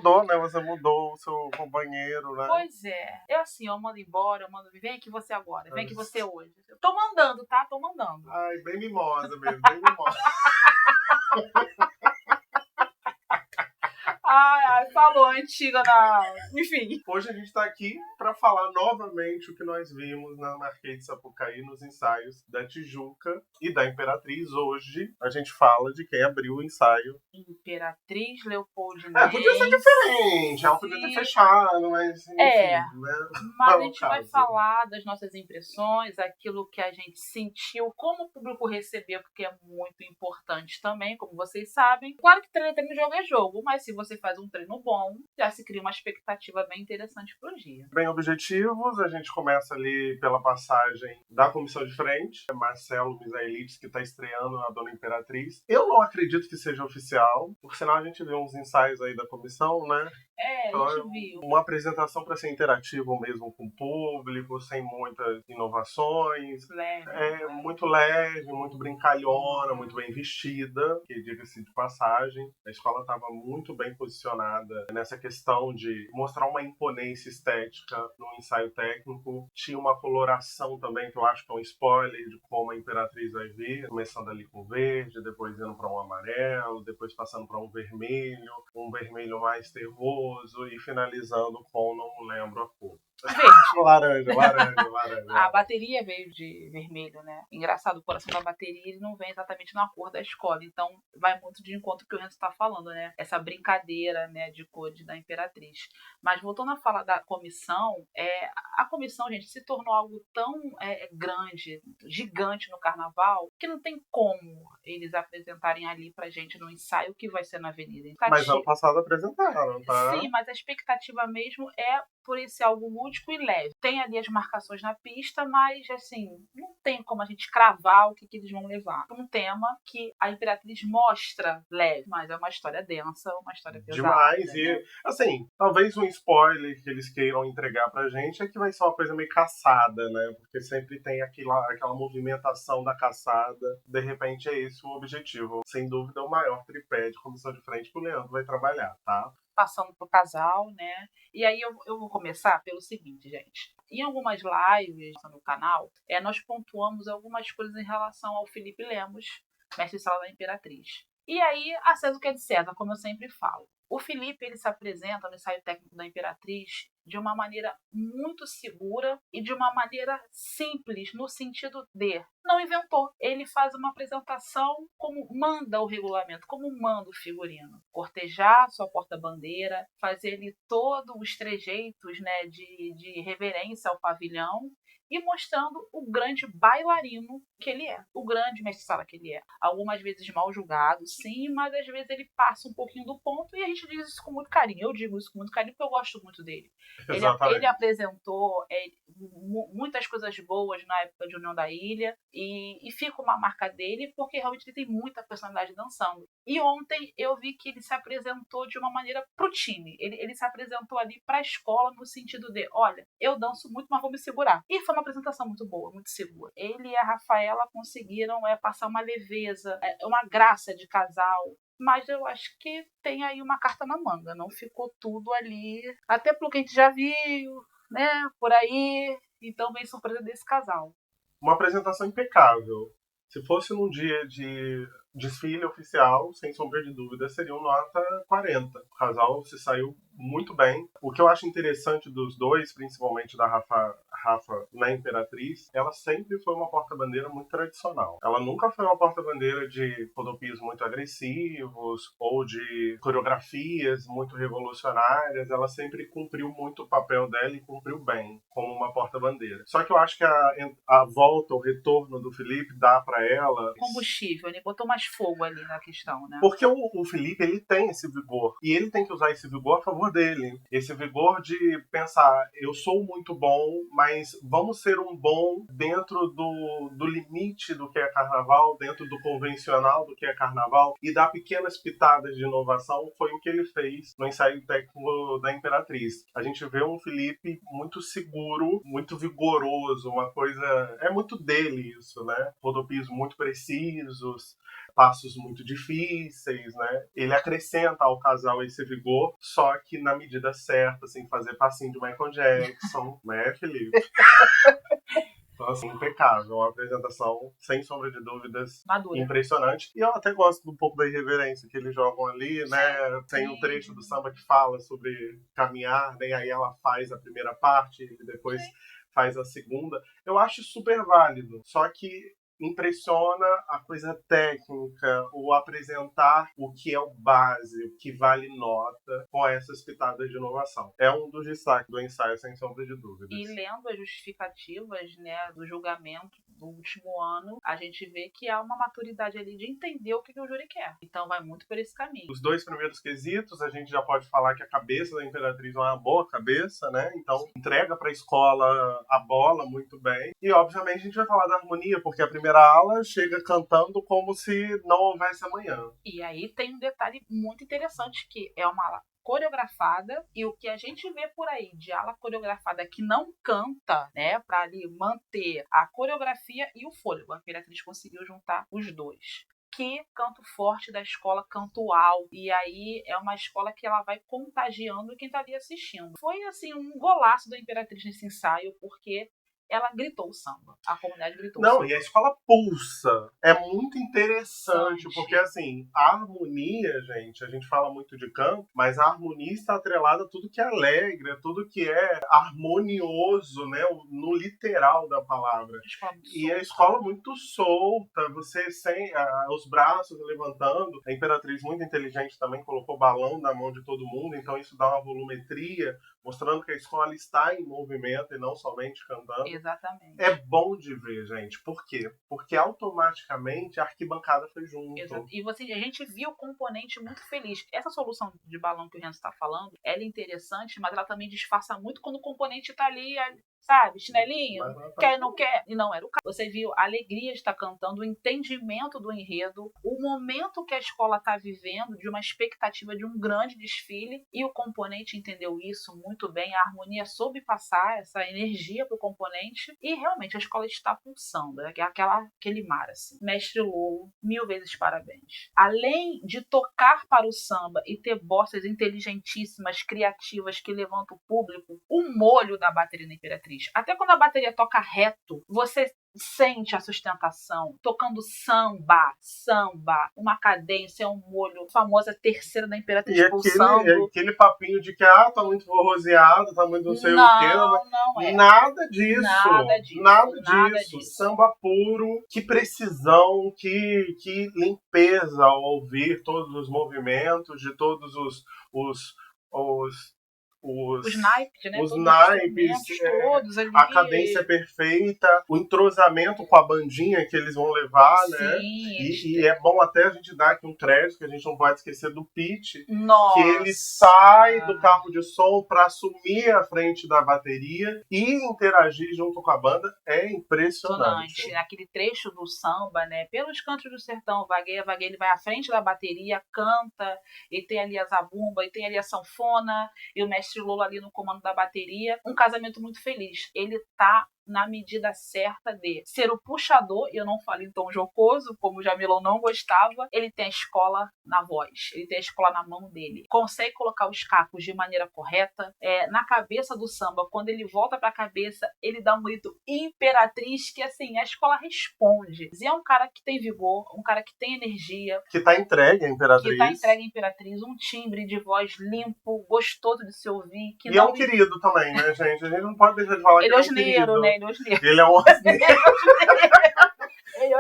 mudou, né? Você mudou o seu companheiro, né? Pois é. Eu mando embora, eu mando. Vem aqui você agora, vem aqui você hoje. Eu tô mandando, tá? Tô mandando. Ai, bem mimosa mesmo, bem mimosa. Ai, falou, antiga na. Enfim. Hoje a gente tá aqui pra falar novamente o que nós vimos na Marquês de Sapucaí nos ensaios da Tijuca e da Imperatriz. Hoje a gente fala de quem abriu o ensaio. Imperatriz Leopoldinense. Podia ser diferente, ela podia ter fechado, mas enfim, né? Mas a gente vai falar das nossas impressões, aquilo que a gente sentiu, como o público recebeu, porque é muito importante também, como vocês sabem. Claro que treino jogo é jogo, mas se você faz um treino bom, já se cria uma expectativa bem interessante pro dia. Bem objetivos, a gente começa ali pela passagem da comissão de frente, Marcelo Misaelides, que está estreando na Dona Imperatriz. Eu não acredito que seja oficial, por sinal a gente viu uns ensaios aí da comissão, né? A gente viu. Uma apresentação para ser interativa mesmo com o público, sem muitas inovações. Muito leve, muito brincalhona, muito bem vestida, que diga-se de passagem. A escola estava muito bem posicionada nessa questão de mostrar uma imponência estética no ensaio técnico. Tinha uma coloração também, que eu acho que é um spoiler de como a Imperatriz vai vir, começando ali com verde, depois indo para um amarelo, depois passando para um vermelho mais terroso, e finalizando com, não lembro a cor. Verde. laranja. A bateria veio de vermelho, né? Engraçado, o coração da bateria ele não vem exatamente na cor da escola, então vai muito de encontro que o Renzo está falando, né? Essa brincadeira, né, de cores da Imperatriz. Mas voltando a falar da comissão, a comissão, gente, se tornou algo tão grande, gigante no carnaval, que não tem como eles apresentarem ali pra gente no ensaio que vai ser na Avenida. Mas ano passado apresentaram, tá? Sim, mas a expectativa mesmo é por esse algo lúdico e leve. Tem ali as marcações na pista, mas assim, não tem como a gente cravar o que eles vão levar. Um tema que a Imperatriz mostra leve, mas é uma história densa, uma história pesada. Demais, né? E assim, talvez um spoiler que eles queiram entregar pra gente é que vai ser uma coisa meio caçada, né? Porque sempre tem aquela movimentação da caçada. De repente é esse o objetivo. Sem dúvida, o maior tripé de comissão de frente que o Leandro vai trabalhar, tá? Passando pro casal, né? E aí eu vou começar pelo seguinte, gente. Em algumas lives no canal, nós pontuamos algumas coisas em relação ao Felipe Lemos, mestre de sala da Imperatriz. E aí, a César o que é de César, como eu sempre falo. O Felipe ele se apresenta no ensaio técnico da Imperatriz de uma maneira muito segura e de uma maneira simples, no sentido de não inventou. Ele faz uma apresentação como manda o regulamento, como manda o figurino. Cortejar sua porta-bandeira, fazer ali todos os trejeitos, né, de reverência ao pavilhão e mostrando o grande bailarino que ele é, o grande mestre-sala que ele é. Algumas vezes mal julgado, sim, mas às vezes ele passa um pouquinho do ponto e a gente diz isso com muito carinho. Eu digo isso com muito carinho porque eu gosto muito dele. Ele apresentou muitas coisas boas na época de União da Ilha e fica uma marca dele porque realmente ele tem muita personalidade dançando. E ontem eu vi que ele se apresentou de uma maneira pro time. Ele se apresentou ali pra escola no sentido de, olha, eu danço muito, mas vou me segurar. E foi uma apresentação muito boa, muito segura. Ele e a Rafaela conseguiram passar uma leveza, uma graça de casal. Mas eu acho que tem aí uma carta na manga. Não ficou tudo ali. Até pelo que a gente já viu, né? Por aí. Então vem surpresa desse casal. Uma apresentação impecável. Se fosse num dia de desfile oficial, sem sombra de dúvida, seria um nota 40. O casal se saiu muito bem. O que eu acho interessante dos dois, principalmente da Rafa na Imperatriz, ela sempre foi uma porta-bandeira muito tradicional. Ela nunca foi uma porta-bandeira de rodopios muito agressivos ou de coreografias muito revolucionárias. Ela sempre cumpriu muito o papel dela e cumpriu bem como uma porta-bandeira. Só que eu acho que a volta, o retorno do Felipe dá para ela combustível, ele botou mais fogo ali na questão, né? Porque o Felipe, ele tem esse vigor. E ele tem que usar esse vigor a favor dele. Esse vigor de pensar, eu sou muito bom, mas vamos ser um bom dentro do limite do que é carnaval, dentro do convencional do que é carnaval, e dar pequenas pitadas de inovação. Foi o que ele fez no ensaio técnico da Imperatriz. A gente vê um Felipe muito seguro, muito vigoroso, uma coisa... É muito dele isso, né? Rodopios muito precisos, passos muito difíceis, né? Ele acrescenta ao casal esse vigor, só que na medida certa, sem fazer passinho de Michael Jackson, né, Felipe? Então, assim, impecável. Uma apresentação, sem sombra de dúvidas, Madura. impressionante. E eu até gosto um pouco da irreverência que eles jogam ali, né? Tem um trecho do samba que fala sobre caminhar, né? E aí ela faz a primeira parte e depois faz a segunda. Eu acho super válido. Só que impressiona a coisa técnica, o apresentar o que é o base, o que vale nota, com essas pitadas de inovação. É um dos destaques do ensaio, sem sombra de dúvidas. E lendo as justificativas, né, do julgamento do último ano, a gente vê que há uma maturidade ali de entender o que o júri quer. Então vai muito por esse caminho. Os dois primeiros quesitos, a gente já pode falar que a cabeça da Imperatriz é uma boa cabeça, né? Então entrega para a escola a bola muito bem. E obviamente a gente vai falar da harmonia, porque a primeira ala chega cantando como se não houvesse amanhã. E aí tem um detalhe muito interessante, que é uma ala coreografada, e o que a gente vê por aí de ala coreografada que não canta, né, para ali manter a coreografia e o fôlego. A Imperatriz conseguiu juntar os dois. Que canto forte da escola, canto alto. E aí é uma escola que ela vai contagiando quem tá ali assistindo. Foi assim um golaço da Imperatriz nesse ensaio, porque ela gritou o samba. A comunidade gritou o samba. Não, e a escola pulsa. É muito interessante, porque assim, a harmonia, gente, a gente fala muito de canto, mas a harmonia está atrelada a tudo que é alegre, a tudo que é harmonioso, né? No literal da palavra. E a escola muito solta, você sem os braços levantando. A Imperatriz, muito inteligente, também colocou balão na mão de todo mundo, então isso dá uma volumetria, mostrando que a escola está em movimento e não somente cantando. Exatamente. É bom de ver, gente. Por quê? Porque automaticamente a arquibancada foi junto. Exato. E a gente viu o componente muito feliz. Essa solução de balão que o Renzo está falando, ela é interessante, mas ela também disfarça muito quando o componente está ali, sabe, chinelinho, quer, não quer, e não era o caso. Você viu a alegria de estar cantando, o entendimento do enredo, o momento que a escola está vivendo, de uma expectativa de um grande desfile, e o componente entendeu isso muito bem, a harmonia soube passar essa energia pro componente, e realmente a escola está pulsando, né? Aquele mar, assim. Mestre Lolo, 1000 vezes parabéns. Além de tocar para o samba e ter bossas inteligentíssimas, criativas, que levantam o público, o molho da bateria da Imperatriz. Até quando a bateria toca reto, você sente a sustentação, tocando samba, uma cadência, um molho, a famosa terceira da Imperatriz pulsando. Aquele papinho de que tá muito forroseado, tá muito não sei o quê. Não é. Nada disso. Samba puro, que precisão, que limpeza ao ouvir todos os movimentos de todos os naipes, né? Os naipes, todos ali. A cadência perfeita, o entrosamento com a bandinha que eles vão levar, sim, né? E é bom até a gente dar aqui um crédito, que a gente não pode esquecer do Pete, que ele sai do carro de som para assumir a frente da bateria e interagir junto com a banda. É impressionante. Naquele trecho do samba, né? Pelos cantos do sertão, vagueia, ele vai à frente da bateria, canta, e tem ali a zabumba, e tem ali a sanfona, e o mestre Lolo ali no comando da bateria. Um casamento muito feliz. Ele tá na medida certa de ser o puxador, e eu não falo em tom jocoso, como o Jamilão não gostava. Ele tem a escola na voz, ele tem a escola na mão dele, consegue colocar os cacos de maneira correta, na cabeça do samba. Quando ele volta pra cabeça, ele dá um grito Imperatriz, que assim, a escola responde. E é um cara que tem vigor, um cara que tem energia, que tá entregue à Imperatriz, um timbre de voz limpo, gostoso de se ouvir, que e é um querido também, né, gente? A gente não pode deixar de falar ele que é osneiro, né? Ele é um osneiro.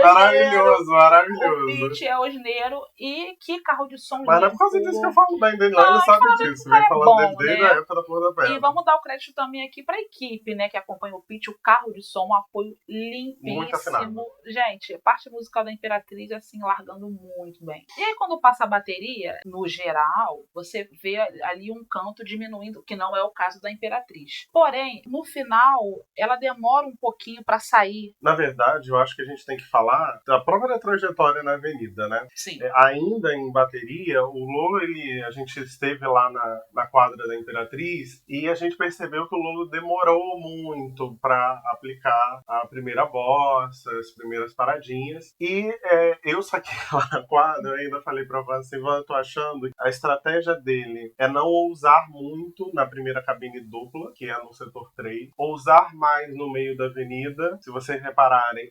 Maravilhoso. O Pete é osneiro, e que carro de som Mas não é por causa disso que eu falo bem dele, não. Ele sabe disso. Vem falando dele na época da Flor da Pedra. E vamos dar o crédito também aqui pra equipe, né, que acompanha o Pete. O carro de som, um apoio limpíssimo. Gente, a parte musical da Imperatriz, assim, largando muito bem. E aí, quando passa a bateria, no geral, você vê ali um canto diminuindo, que não é o caso da Imperatriz. Porém, no final, ela demora um pouquinho pra sair. Na verdade, eu acho que a gente tem que falar da própria trajetória na Avenida, né? Sim. Ainda em bateria, o Lolo, a gente esteve lá na quadra da Imperatriz e a gente percebeu que o Lolo demorou muito para aplicar a primeira bossa, as primeiras paradinhas. E eu saquei lá na quadra, eu ainda falei pra Van assim, Van, eu tô achando que a estratégia dele é não ousar muito na primeira cabine dupla, que é no setor 3, ousar mais no meio da avenida. Se vocês repararem,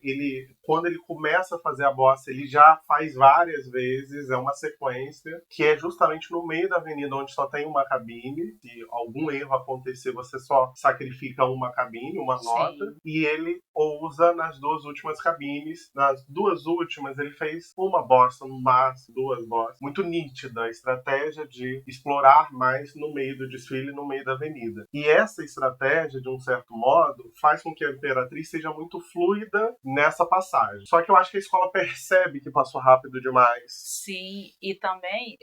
quando ele começa a fazer a bossa, ele já faz várias vezes, é uma sequência, que é justamente no meio da avenida, onde só tem uma cabine. Se algum erro acontecer, você só sacrifica uma cabine, uma nota, e ele ousa nas duas últimas cabines. Nas duas últimas, ele fez uma bossa, no máximo, duas bossas. Muito nítida a estratégia de explorar mais no meio do desfile, no meio da avenida. E essa estratégia, de um certo modo, faz com que a Imperatriz seja muito fluida nessa passagem. Só que eu acho que a escola percebe que passou rápido demais. Sim, e também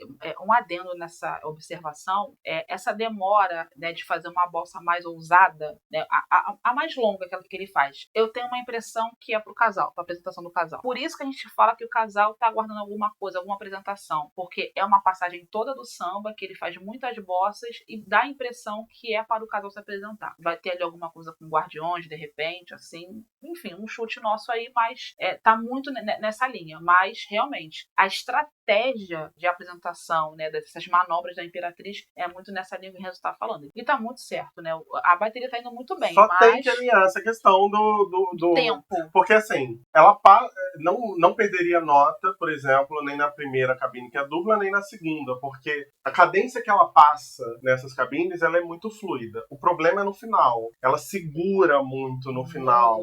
um adendo nessa observação é essa demora, né, de fazer uma bossa mais ousada, né, a mais longa que ele faz. Eu tenho uma impressão que é pro casal, pra apresentação do casal. Por isso que a gente fala que o casal tá aguardando alguma coisa, alguma apresentação, porque é uma passagem toda do samba, que ele faz muitas bossas e dá a impressão que é para o casal se apresentar. Vai ter ali alguma coisa com guardiões, de repente, assim, enfim, um chute nosso aí, mas tá muito nessa linha. Mas, realmente, a estratégia de apresentação, né, dessas manobras da Imperatriz é muito nessa linha que o Renzo tá falando. E tá muito certo, né? A bateria tá indo muito bem, Só mas... tem que alinhar essa questão do tempo. Porque, assim, ela não perderia nota, por exemplo, nem na primeira cabine, que é dupla, nem na segunda, porque a cadência que ela passa nessas cabines, ela é muito fluida. O problema é no final. Ela segura muito no final.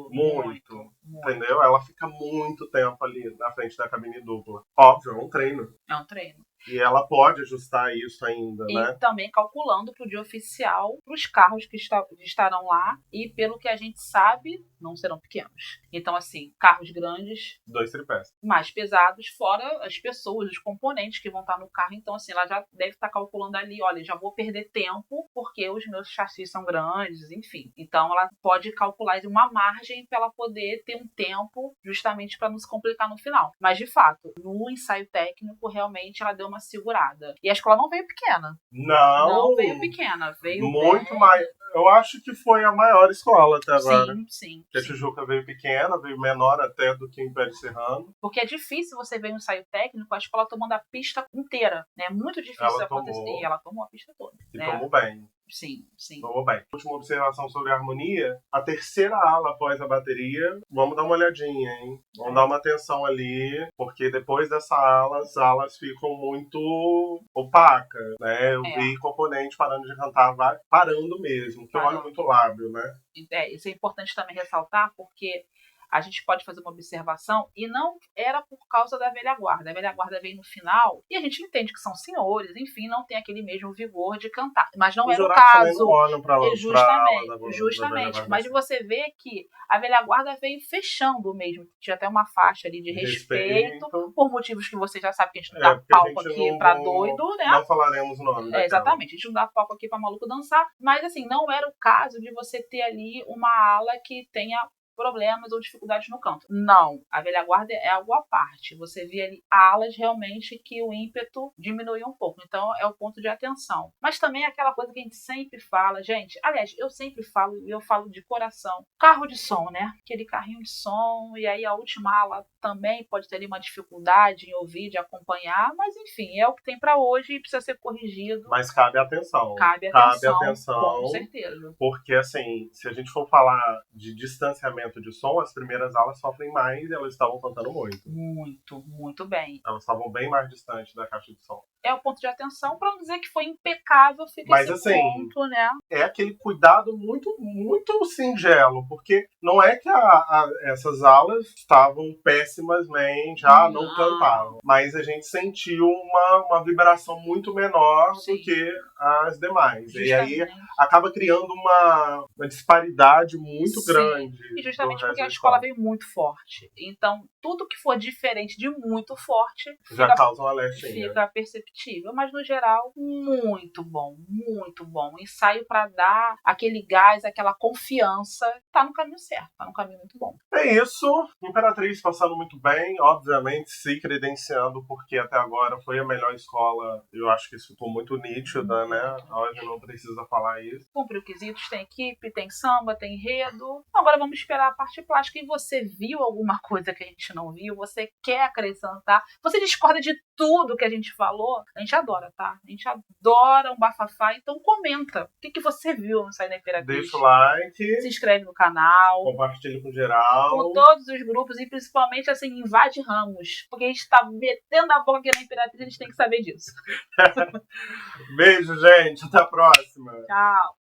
Muito. Entendeu? Ela fica muito tempo ali na frente da cabine dupla. Óbvio, é um treino. É um treino. E ela pode ajustar isso ainda, né? E também calculando para o dia oficial, para os carros que estarão lá, e pelo que a gente sabe, não serão pequenos. Então, assim, carros grandes, 2 tripés, mais pesados, fora as pessoas, os componentes que vão estar no carro. Então, assim, ela já deve estar calculando ali, olha, já vou perder tempo porque os meus chassis são grandes, enfim. Então, ela pode calcular uma margem para ela poder ter um tempo justamente para não se complicar no final. Mas, de fato, no ensaio técnico, realmente, ela deu uma segurada. E a escola não veio pequena. Não veio pequena, veio muito mais. Eu acho que foi a maior escola até agora. Sim. Porque a Tijuca veio pequena, veio menor até do que o Império Serrano. Porque é difícil você ver um ensaio técnico, a escola tomando a pista inteira, né? É muito difícil acontecer. E ela tomou a pista toda. E tomou bem. Sim. Tomou bem. Última observação sobre a harmonia. A terceira ala após a bateria, vamos dar uma olhadinha, hein? Vamos dar uma atenção ali, porque depois dessa ala, as alas ficam muito opacas, né? Eu vi componente parando de cantar, parando mesmo, que eu olho muito lábio, né? Isso é importante também ressaltar, porque a gente pode fazer uma observação, e não era por causa da velha guarda. A velha guarda veio no final, e a gente entende que são senhores, enfim, não tem aquele mesmo vigor de cantar. Mas não era o caso. Não olham pra justamente. Mas você vê que a velha guarda veio fechando mesmo. Tinha até uma faixa ali de respeito, por motivos que você já sabe que a gente não dá palco aqui pra doido, né? Não falaremos o nome. Exatamente, a gente não dá palco aqui pra maluco dançar. Mas assim, não era o caso de você ter ali uma ala que tenha problemas ou dificuldades no canto. Não, a velha guarda é algo à parte. Você vê ali alas realmente que o ímpeto diminuiu um pouco. Então é o ponto de atenção. Mas também é aquela coisa que a gente sempre fala, gente. Aliás, eu sempre falo, e eu falo de coração. Carro de som, né? Aquele carrinho de som, e aí a última ala também pode ter ali uma dificuldade em ouvir, de acompanhar, mas enfim, é o que tem para hoje e precisa ser corrigido. Mas cabe atenção. Cabe atenção, com certeza. Porque assim, se a gente for falar de distanciamento de som, as primeiras alas sofrem mais e elas estavam cantando muito. Muito bem. Elas estavam bem mais distantes da caixa de som. É o ponto de atenção, para não dizer que foi impecável, fica mas, esse assim, ponto, né? É aquele cuidado muito, muito singelo, porque não é que essas alas estavam pessimamente, não cantavam, mas a gente sentiu uma vibração muito menor do que as demais. Justamente. E aí acaba criando uma disparidade muito grande. E justamente porque a escola veio muito forte. Então, tudo que for diferente de muito forte Já causa um alertinha. fica perceptível. Mas, no geral, muito bom, muito bom. Ensaio para dar aquele gás, aquela confiança. Tá no caminho certo, tá no caminho muito bom. É isso. Imperatriz passando muito bem, obviamente se credenciando, porque até agora foi a melhor escola. Eu acho que isso ficou muito nítida, né? Hoje não precisa falar isso. Cumpriu quesitos, tem equipe, tem samba, tem enredo. Agora vamos esperar a parte plástica. E você viu alguma coisa que a gente não viu? Você quer acrescentar? Você discorda de tudo que a gente falou? A gente adora, tá? A gente adora um bafafá, então comenta. O que você viu no Sai da Imperatriz? Deixa o like. Se inscreve no canal. Compartilha com geral. Com todos os grupos e principalmente, assim, invade ramos. Porque a gente tá metendo a boca aqui na Imperatriz, a gente tem que saber disso. Beijo, gente. Até a próxima. Tchau.